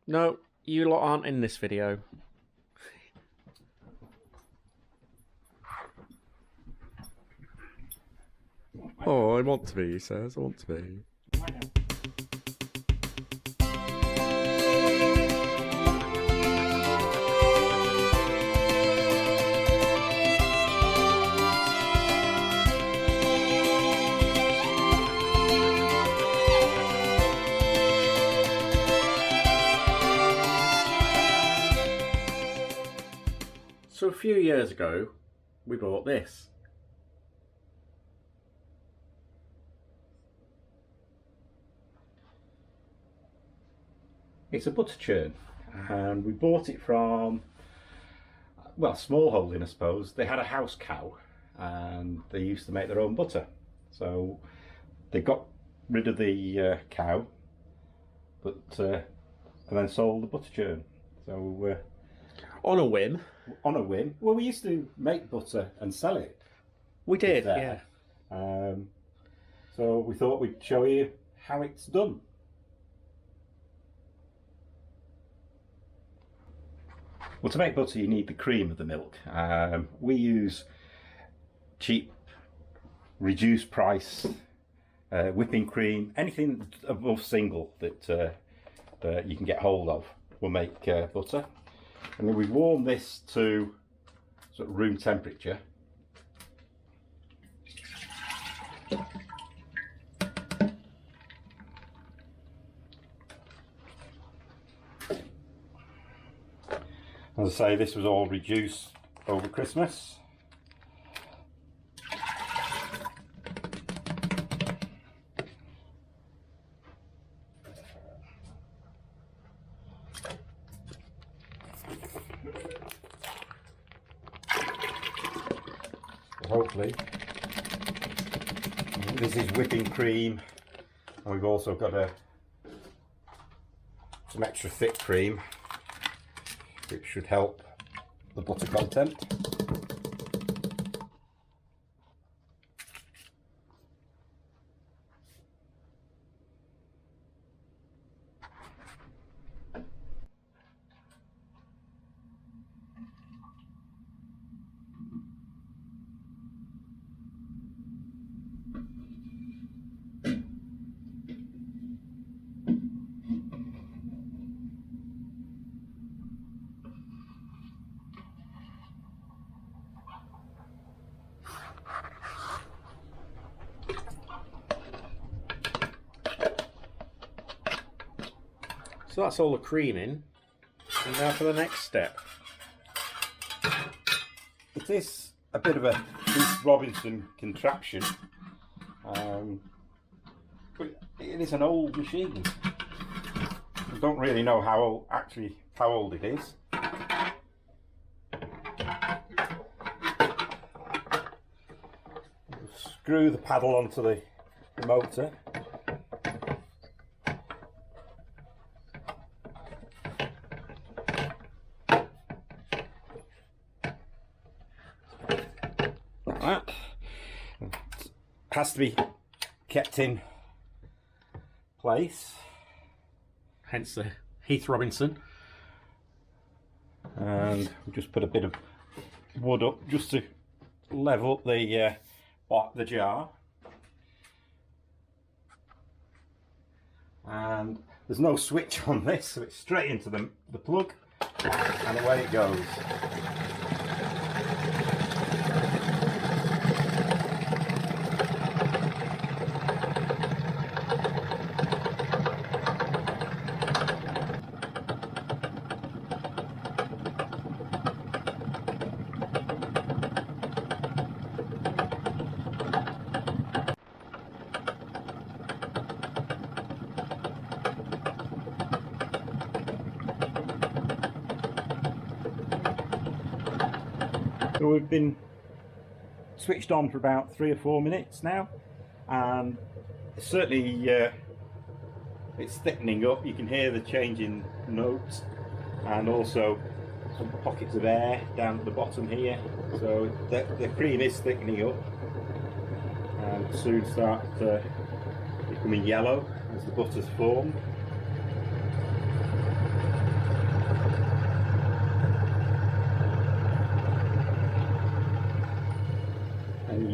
No, you lot aren't in this video. Oh, I want to be, he says. I want to be. So a few years ago, we bought this. It's a butter churn, and we bought it from, well, small holding I suppose. They had a house cow and they used to make their own butter. So they got rid of the cow, but and then sold the butter churn. So on a whim. On a whim. Well, we used to make butter and sell it. We did, yeah. So we thought we'd show you how it's done. Well, to make butter you need the cream of the milk. We use cheap, reduced price whipping cream. Anything above single that you can get hold of will make butter. And then we warm this to sort of room temperature. As I say, this was all reduced over Christmas. Hopefully, this is whipping cream, and we've also got some extra thick cream, which should help the butter content. So that's all the cream in. And now for the next step. It is a bit of a Keith Robinson contraption, but it is an old machine. I don't really know how old it is. Screw the paddle onto the motor. That has to be kept in place, Hence the Heath Robinson. and we just put a bit of wood up just to level up the jar. And there's no switch on this, so it's straight into the plug, and away it goes. So we've been switched on for about 3 or 4 minutes now, and certainly it's thickening up. You can hear the change in notes, and also some pockets of air down at the bottom here. So the cream is thickening up, and soon start becoming yellow as the butter's formed.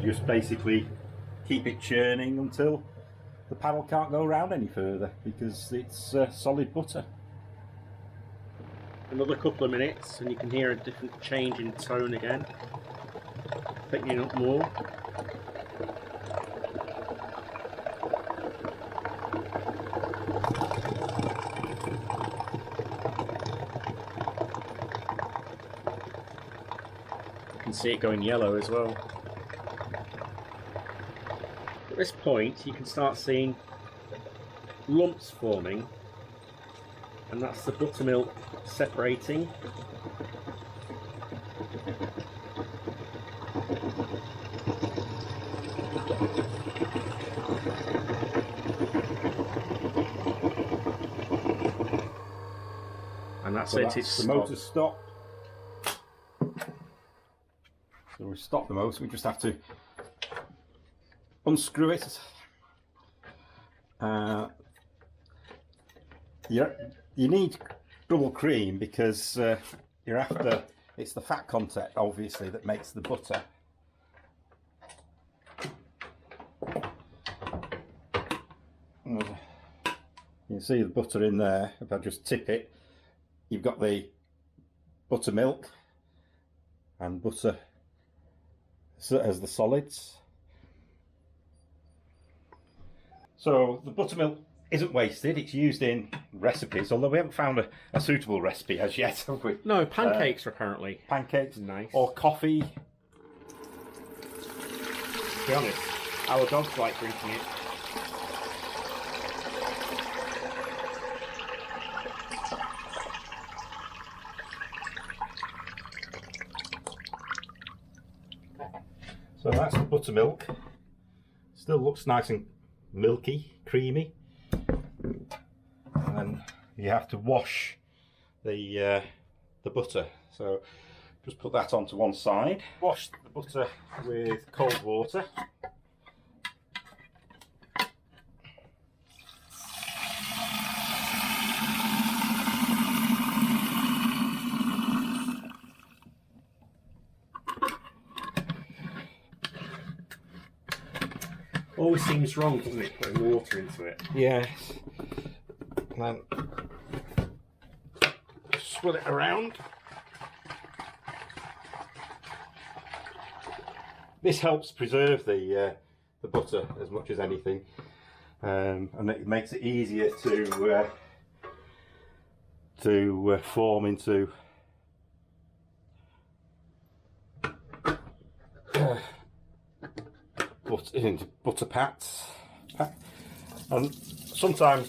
just basically keep it churning until the paddle can't go around any further because it's solid butter. Another couple of minutes and you can hear a different change in tone again, thickening up more. You can see it going yellow as well. At this point you can start seeing lumps forming, and that's the buttermilk separating. And that's So it, that's it's the motor stop. So we stop the motor, we just have to unscrew it. You need double cream because you're after, it's the fat content obviously that makes the butter. You can see the butter in there. If I just tip it, you've got the buttermilk and butter as the solids. So the buttermilk isn't wasted, it's used in recipes, although we haven't found a suitable recipe as yet, have we? No, pancakes apparently. Pancakes, Nice. or coffee. To be honest, our dogs like drinking it. So that's the buttermilk. Still looks nice and milky, creamy. And then you have to wash the butter. So just put that onto one side. Wash the butter with cold water. Always seems wrong, doesn't it, putting water into it? Yes. And then swirl it around. This helps preserve the butter as much as anything, and it makes it easier to form into butter pats. And sometimes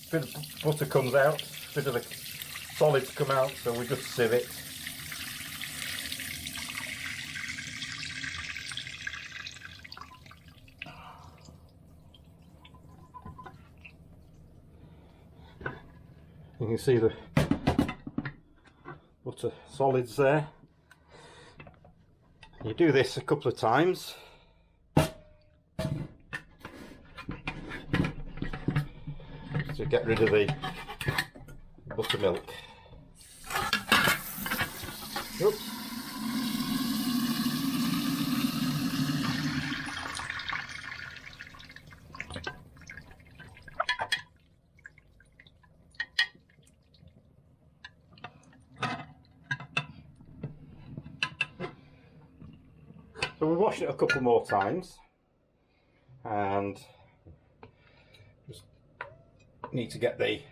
a bit of butter comes out, a bit of the solids come out, so we just sieve it. You can see the butter solids there. You do this a couple of times. To get rid of the buttermilk. Oops. So we washed it a couple more times and just need to get the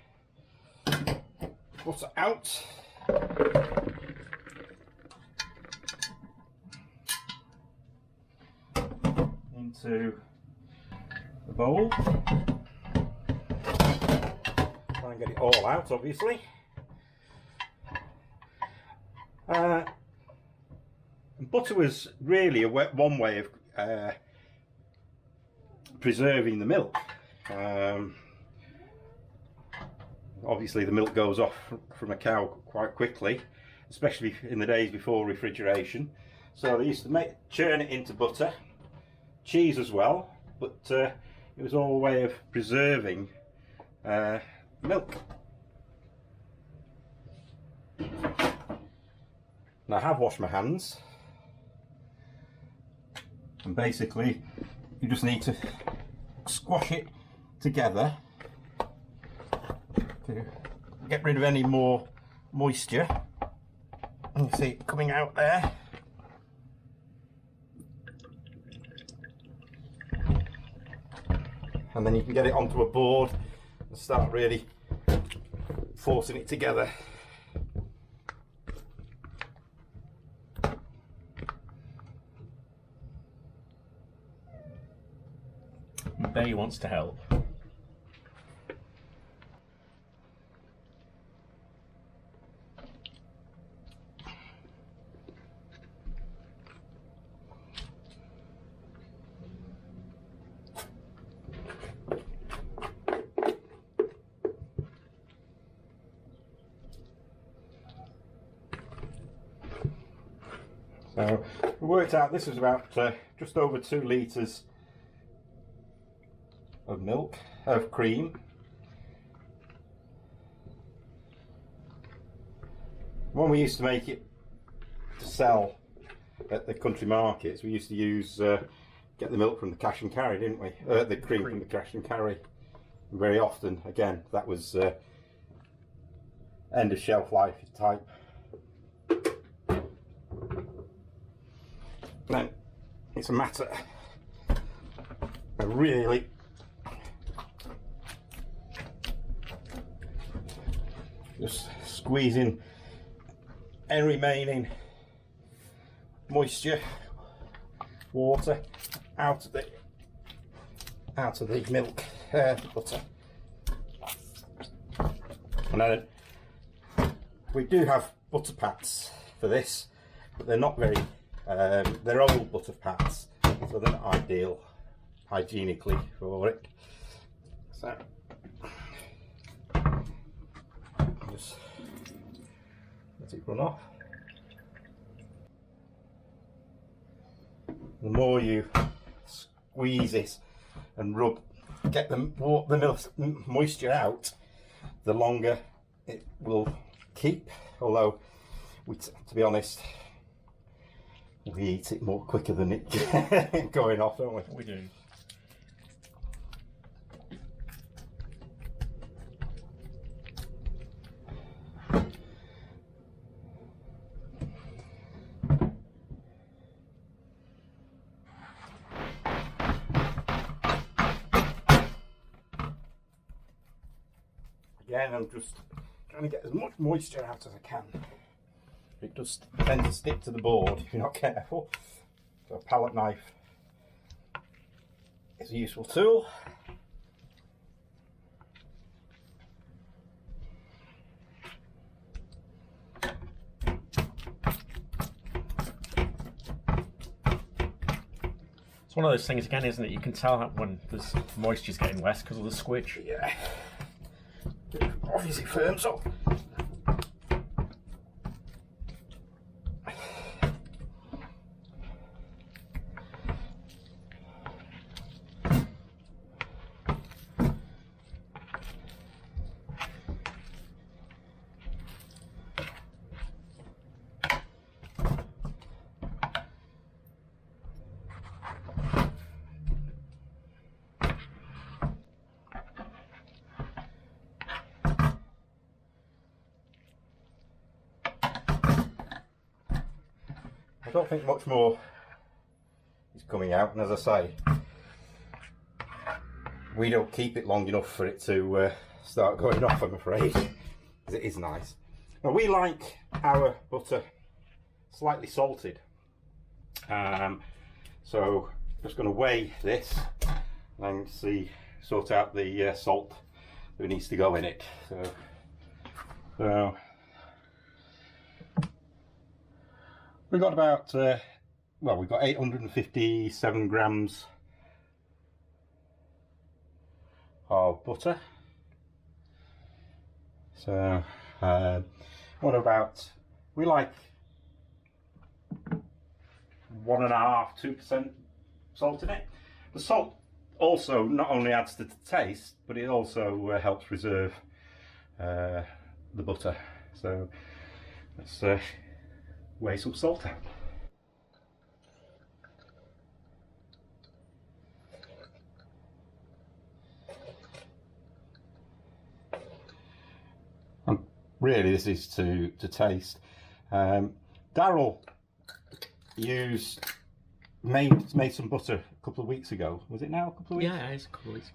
butter out. Into the bowl. Try and get it all out, obviously. Butter was really one way of preserving the milk. Obviously the milk goes off from a cow quite quickly, especially in the days before refrigeration. So they used to churn it into butter, cheese as well, but it was all a way of preserving milk. Now I have washed my hands. And basically you just need to squash it together to get rid of any more moisture. And you see it coming out there. And then you can get it onto a board and start really forcing it together. Bay wants to help. So we worked out this was about just over 2 litres of milk, of cream. When we used to make it to sell at the country markets, we used to use get the milk from the cash and carry, didn't we? The cream from the cash and carry. And very often, again, that was end of shelf life type. Then it's a matter of really just squeezing any remaining moisture, water out of the milk, butter. And then we do have butter pats for this, but they're not very. They're old butter pats, so they're not ideal hygienically for it. So just let it run off. The more you squeeze it and rub, get the moisture out, the longer it will keep. Although, to be honest, we eat it more quicker than it going off, don't we? We do. Again, I'm just trying to get as much moisture out as I can. It does tend to stick to the board if you're not careful. So a palette knife is a useful tool. It's one of those things again, isn't it? You can tell when there's moisture's getting less because of the squidge. Yeah. Obviously firms up. I don't think much more is coming out, and as I say, we don't keep it long enough for it to start going off, I'm afraid, because it is nice. Now, we like our butter slightly salted, so just going to weigh this and sort out the salt that needs to go in it. So we've got about, we've got 857 grams of butter. So, what about, we like 1.5–2% salt in it. The salt also not only adds to the taste, but it also helps preserve the butter. So, let's weigh some salt out. And really, this is to taste. Daryl made some butter a couple of weeks ago. Was it now a couple of weeks? Yeah, it's a couple of weeks.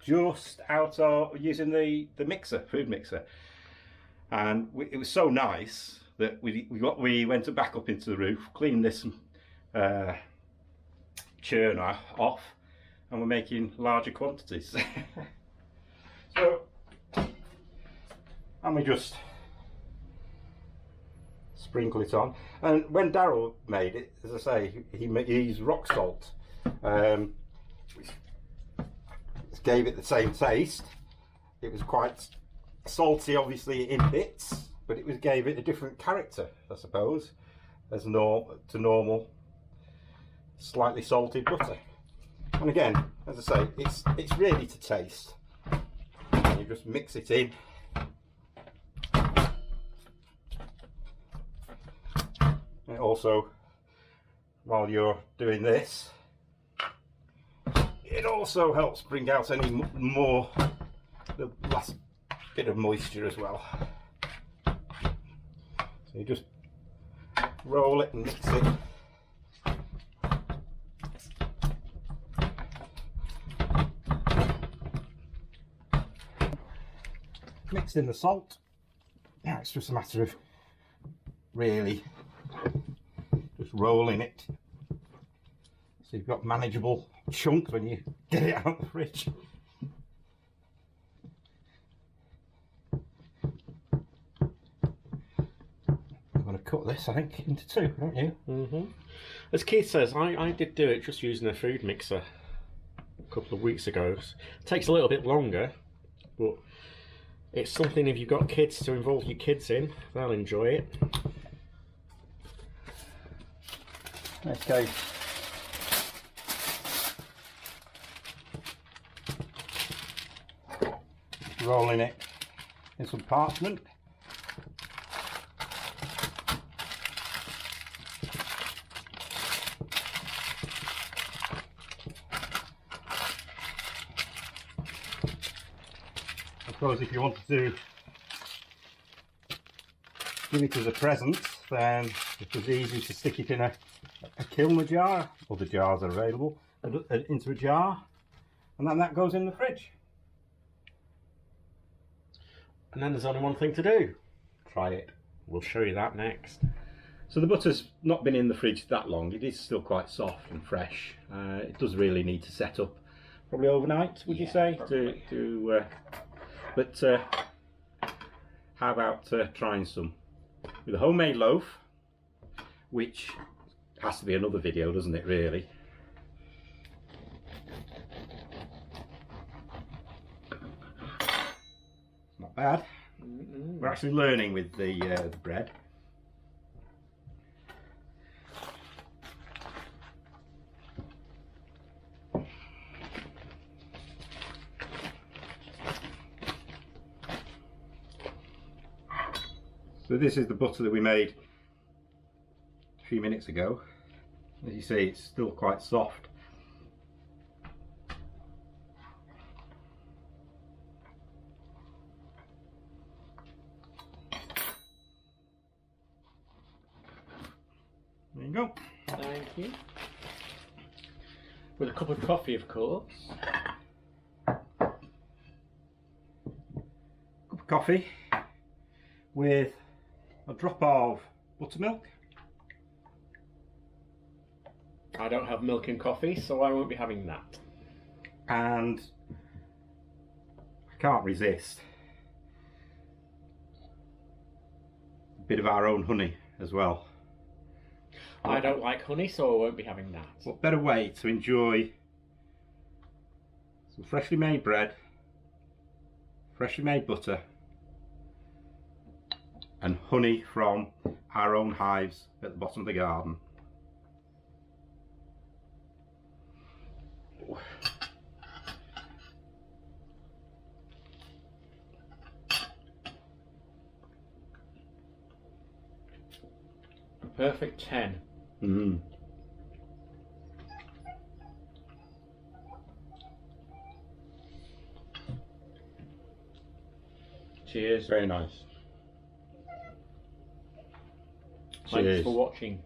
Just out of using the food mixer, and it was so nice that we went back up into the roof, cleaned this churner off, and we're making larger quantities. So, and we just sprinkle it on. And when Daryl made it, as I say, he used rock salt, which gave it the same taste. It was quite salty, obviously, in bits, but gave it a different character, I suppose, as to normal, slightly salted butter. And again, as I say, it's really to taste. You just mix it in. And also, while you're doing this, it also helps bring out any more, the last bit of moisture as well. So you just roll it and mix it. Mixed in the salt. Now it's just a matter of really just rolling it so you've got manageable chunks when you get it out of the fridge. I'm going to cut this, I think, into two, aren't you? Mm-hmm. As Keith says, I did do it just using a food mixer a couple of weeks ago. It takes a little bit longer, but it's something, if you've got kids, to involve your kids in, they'll enjoy it. Okay. Rolling it in some parchment. I suppose if you wanted to give it as a present, then it was easy to stick it in a kiln jar, or the jars are available, into a jar, and then that goes in the fridge. And then there's only one thing to do. Try it. We'll show you that next. So the butter's not been in the fridge that long. It is still quite soft and fresh. It does really need to set up, probably overnight, would you say? But how about trying some with a homemade loaf, which has to be another video, doesn't it, really? Not bad. We're actually learning with the bread. So this is the butter that we made a few minutes ago. As you see, it's still quite soft. There you go. Thank you. With a cup of coffee, of course. Cup of coffee with a drop of buttermilk. I don't have milk in coffee, so I won't be having that. And I can't resist a bit of our own honey as well. I don't like honey, so I won't be having that. What better way to enjoy some freshly made bread, freshly made butter, and honey from our own hives at the bottom of the garden. A perfect 10. Mm. Cheers. Very nice. Thanks Cheers. for watching.